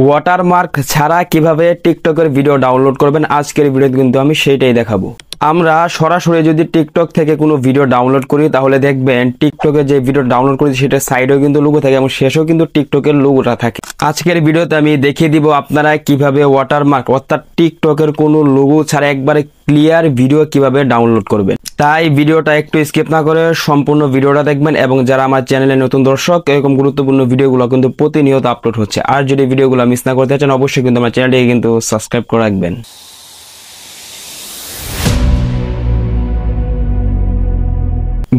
Watermark ছাড়া কিভাবে টিকটকের ভিডিও ডাউনলোড করবেন আজকের ভিডিওতে কিন্তু আমি সেইটাই দেখাবো। আমরা সরাসরি যদি টিকটক থেকে কোনো ভিডিও ডাউনলোড করি তাহলে দেখবেন টিকটকে যে ভিডিও ডাউনলোড করেছি সেটা সাইডেও কিন্তু লোগো থাকে এবং শেষেও কিন্তু টিকটকের লোগোটা থাকে। আজকের ভিডিওতে আমি দেখিয়ে দিব আপনারা কিভাবে ওয়াটারমার্ক অর্থাৎ টিকটকের কোনো লোগো ছাড়া একবারে ক্লিয়ার ভিডিও কিভাবে ডাউনলোড করবেন। তাই ভিডিওটা একটু স্কিপ না করে সম্পূর্ণ ভিডিওটা দেখবেন এবং যারা আমার চ্যানেলে নতুন দর্শক এরকম গুরুত্বপূর্ণ ভিডিওগুলো কিন্তু প্রতিনিয়ত আপলোড হচ্ছে, আর যদি ভিডিওগুলো মিস না করতে চান অবশ্যই কিন্তু আমার চ্যানেলটিকে কিন্তু সাবস্ক্রাইব করে রাখবেন।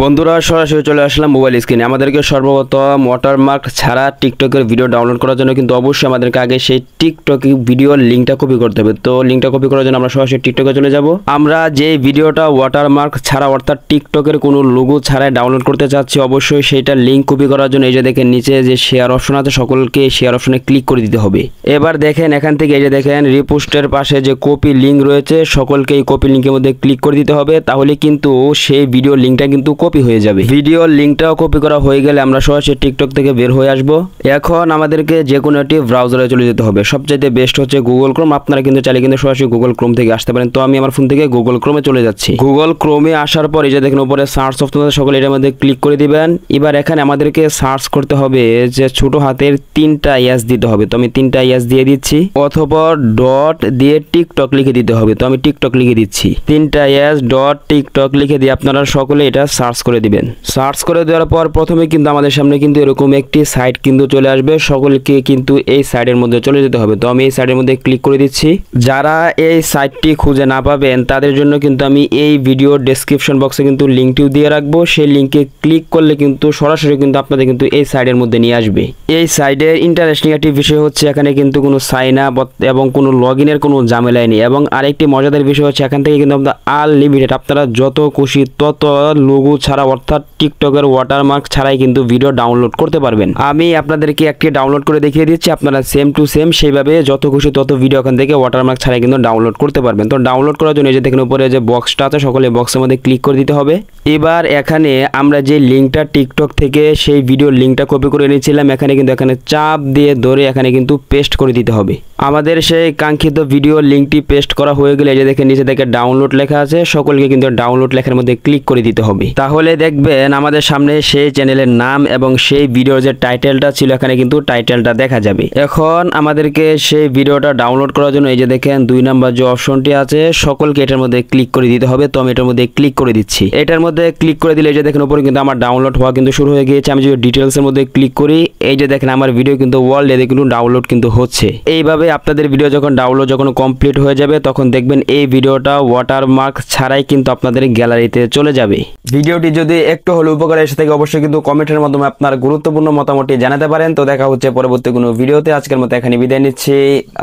বন্ধুরা সরাসরি চলে আসলাম মোবাইল স্ক্রিনে। আমাদেরকে সর্বপ্রথম ওয়াটারমার্ক ছাড়া টিকটকের ভিডিও ডাউনলোড করার জন্য কিন্তু অবশ্যই আমাদেরকে আগে সেই টিকটক ভিডিওর লিঙ্কটা কপি করতে হবে। তো লিঙ্কটা কপি করার জন্য আমরা সরাসরি টিকটকে চলে যাব। আমরা যে ভিডিওটা ওয়াটারমার্ক ছাড়া অর্থাৎ টিকটকের কোনো লোগো ছাড়াই ডাউনলোড করতে চাচ্ছি অবশ্যই সেইটা লিঙ্ক কপি করার জন্য এই যে দেখেন নিচে যে শেয়ার অপশন আছে সকলকে শেয়ার অপশনে ক্লিক করে দিতে হবে। এবার দেখেন এখান থেকে এই যে দেখেন রিপোস্টের পাশে যে কপি লিঙ্ক রয়েছে সকলকে এই কপি লিঙ্কের মধ্যে ক্লিক করে দিতে হবে, তাহলে কিন্তু সেই ভিডিও লিঙ্কটা কিন্তু কপি হয়ে যাবে। ভিডিও লিঙ্কটাও কপি করা হয়ে গেলে আমরা সরাসরি টিকটক থেকে বের হয়ে আসব। এখন আমাদেরকে যে কোনো একটি ব্রাউজারে চলে যেতে হবে। সবচেয়ে বেস্ট হচ্ছে গুগল ক্রোম। আপনারা কিন্তু চাইলে কিন্তু সরাসরি গুগল ক্রোম থেকে আসতে পারেন। তো আমি আমার ফোন থেকে গুগল ক্রোমে চলে যাচ্ছি। গুগল ক্রোমে আসার পর এই যে দেখেন উপরে সার্চ অপশন সকলে এটার মধ্যে ক্লিক করে দিবেন। এবার এখানে আমাদেরকে সার্চ করতে হবে যে ছোট হাতের 3টা এস দিতে হবে। তো আমি 3টা এস দিয়ে দিচ্ছি, অথবা ডট দিয়ে টিকটক লিখে দিতে হবে। তো আমি টিকটক লিখে দিচ্ছি। 3টা এস ডট টিকটক লিখে দিয়ে আপনারা সকলে এটা সার্চ করে দিবেন। সার্চ করে দেওয়ার পর প্রথমে কিন্তু আমাদের সামনে কিন্তু এরকম একটি সাইট কিন্তু চলে আসবে। সকলকে কিন্তু এই সাইটের মধ্যে চলে যেতে হবে। তো আমি এই সাইটের মধ্যে ক্লিক করে দিচ্ছি। যারা এই সাইটটি খুঁজে না পাবেন তাদের জন্য কিন্তু আমি এই ভিডিও ডেসক্রিপশন বক্সে কিন্তু লিঙ্কটিও দিয়ে রাখবো। সেই লিঙ্কে ক্লিক করলে কিন্তু সরাসরি কিন্তু আপনাদের কিন্তু এই সাইটের মধ্যে নিয়ে আসবে। এই সাইটের ইন্টারেস্টিং একটি বিষয় হচ্ছে এখানে কিন্তু কোনো সাইন আপ এবং কোনো লগ ইনের কোনো ঝামেলাই নেই, এবং আরেকটি মজাদার বিষয় হচ্ছে এখান থেকে কিন্তু আপনার আনলিমিটেড আপনারা যত খুশি তত লোগো ছাড়া অর্থাৎ টিকটকের ওয়াটারমার্ক ছাড়াই কিন্তু ভিডিও ডাউনলোড করতে পারবেন। আমি আপনাদেরকে একটি ডাউনলোড করে দেখিয়ে দিচ্ছি, আপনারা সেম টু সেম সেইভাবে যত খুশি তত ভিডিও এখান থেকে ওয়াটারমার্ক ছাড়াই কিন্তু ডাউনলোড করতে পারবেন। তো ডাউনলোড করার জন্য এই যে দেখেন উপরে যে বক্সটা আছে সকলে বক্সের মধ্যে ক্লিক করে দিতে হবে। এবার এখানে আমরা যে লিঙ্কটা টিকটক থেকে সেই ভিডিও লিঙ্কটা কপি করে নিয়েছিলাম এখানে কিন্তু এখানে চাপ দিয়ে ধরে এখানে কিন্তু পেস্ট করে দিতে হবে। আমাদের সেই কাঙ্ক্ষিত ভিডিও লিঙ্কটি পেস্ট করা হয়ে গেলে এই যে দেখেন নিচে থেকে ডাউনলোড লেখা আছে সকলকে কিন্তু ডাউনলোড লেখার মধ্যে ক্লিক করে দিতে হবে। তাহলে দেখবেন আমাদের সামনে সেই চ্যানেলের নাম এবং সেই ভিডিওর যে টাইটেলটা ছিল এখানে কিন্তু টাইটেলটা দেখা যাবে। এখন আমাদেরকে সেই ভিডিওটা ডাউনলোড করার জন্য এই যে দেখেন 2 নাম্বার যে অপশনটি আছে সকলকে এটার মধ্যে ক্লিক করে দিতে হবে। তো আমি এটার মধ্যে ক্লিক করে দিচ্ছি। এটার মধ্যে ক্লিক করে দিলে এই যে দেখেন উপরে কিন্তু আমার ডাউনলোড হওয়া কিন্তু শুরু হয়ে গিয়েছে। আমি যদি ডিটেলসের মধ্যে ক্লিক করি এই যে দেখেন আমার ভিডিও কিন্তু ওয়ার্ল্ডে কিন্তু ডাউনলোড কিন্তু হচ্ছে। এইভাবে আপনাদের ভিডিও যখন ডাউনলোড যখন কমপ্লিট হয়ে যাবে তখন দেখবেন এই ভিডিওটা ওয়াটারমার্ক ছাড়াই কিন্তু আপনাদের গ্যালারিতে চলে যাবে। ভিডিওটি যদি একটু হলে উপকার এসে থাকে অবশ্যই কিন্তু কমেন্টের মাধ্যমে আপনার গুরুত্বপূর্ণ মতামতটি জানাতে পারেন। তো দেখা হচ্ছে পরবর্তী কোনো ভিডিওতে। আজকের মতো এখানে বিদায় নিচ্ছি।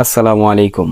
আসসালামু আলাইকুম।